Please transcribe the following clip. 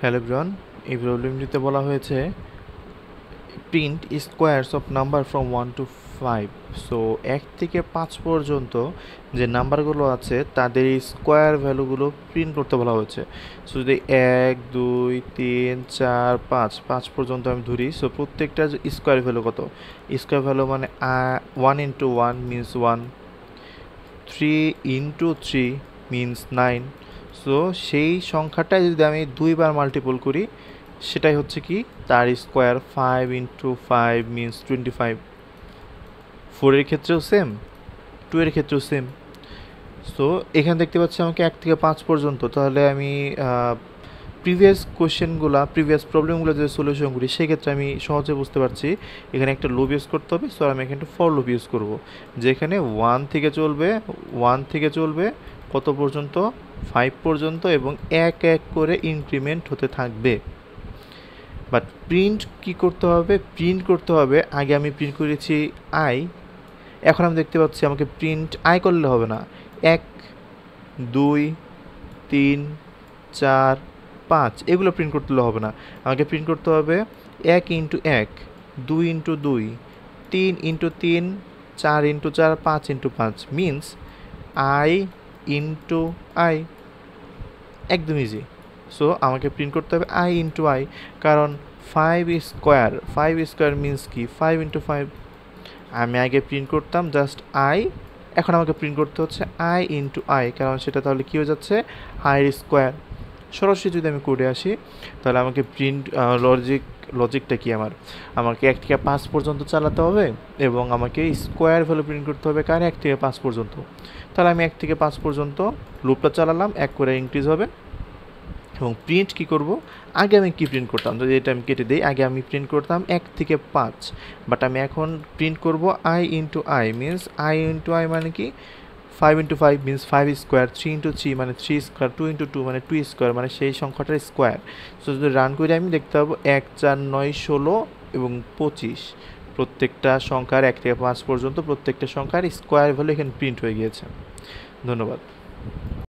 Hello everyone, এই প্রবলেমটিতে বলা হয়েছে print squares of number from 1 to 5। So 1 থেকে 5 পর্যন্ত যে নাম্বারগুলো আছে তাদের স্কোয়ার ভ্যালুগুলো প্রিন্ট করতে বলা হয়েছে। সো যদি 1 2 3 4 5 5 পর্যন্ত আমি ধরি, সো প্রত্যেকটা স্কোয়ার ভ্যালু কত? স্কোয়ার ভ্যালু মানে 1 into 1 means 1, 3 into 3 means 9। So সেই সংখ্যাটাই যদি আমি 2বার মাল্টিপল করি সেটাই হচ্ছে কি তার স্কোয়ার। 5 into 5 means 25। 4-এর ক্ষেত্রেও সেম, 2-এর ক্ষেত্রেও সেম। সো এখানে দেখতে পাচ্ছি আমাকে 1 থেকে 5 পর্যন্ত, তাহলে আমি প্রিভিয়াস প্রবলেমগুলো যে সলিউশন করি সেক্ষেত্রে আমি সহজে বুঝতে পারছি এখানে একটা লুপ ইউজ করতে হবে। সো আমি এখানে ফর লুপ ইউজ করবো, যেখানে 1 থেকে চলবে কত পর্যন্ত? 5 পর্যন্ত, এবং এক এক করে ইনক্রিমেন্ট হতে থাকবে। বাট প্রিন্ট কি করতে হবে? প্রিন্ট করতে হবে, আগে আমি প্রিন্ট করেছি আই, এখন আমি দেখতে পাচ্ছি আমাকে প্রিন্ট আই করলে হবে না। 1 2 3 4 5 এগুলো প্রিন্ট করতে হবে না, আমাকে প্রিন্ট করতে হবে 1 into 1, 2 into 2, 3 into 3, 4 into 4, 5 into 5 means I into I. একদম ইজি। সো আমাকে প্রিন্ট করতে হবে আই ইন্টু আই, কারণ 5 স্কোয়ার মিনস কি 5 ইন্টু 5। আমি আগে প্রিন্ট করতাম জাস্ট আই, এখন আমাকে প্রিন্ট করতে হচ্ছে আই ইন্টু আই, কারণ সেটা তাহলে কী হয়ে যাচ্ছে? I square. সরাসরি যদি আমি করে আসি তাহলে আমাকে প্রিন্ট লজিকটা কি আমাকে 1 থেকে 5 পর্যন্ত চালাতে হবে, এবং আমাকে স্কোয়ার ভ্যালু প্রিন্ট করতে হবে কার? 1 থেকে 5 পর্যন্ত। তাহলে আমি 1 থেকে 5 পর্যন্ত লুপটা চালালাম, 1 করে ইনক্রিজ হবে। এবং প্রিন্ট কি করব? আগে আমি কি প্রিন্ট করতাম, যদি এটা আমি কেটে দিই, আগে আমি প্রিন্ট করতাম 1 থেকে 5, বাট আমি এখন প্রিন্ট করব I into I, means I into I মানে কি 5 ইন্টু 5 মিনস 5 স্কোয়ার, 3 ইন্টু 3 মানে 3 স্কোয়ার, 2 ইন্টু 2 মানে 2 স্কোয়ার, মানে সেই সংখ্যাটার স্কোয়ার। সো যদি রান করে আমি দেখতে পাবো 1 4 9 16 এবং 25, প্রত্যেকটা সংখ্যার 1 থেকে 5 পর্যন্ত প্রত্যেকটা সংখ্যার স্কোয়ার ভ্যালু এখানে প্রিন্ট হয়ে গিয়েছে। ধন্যবাদ।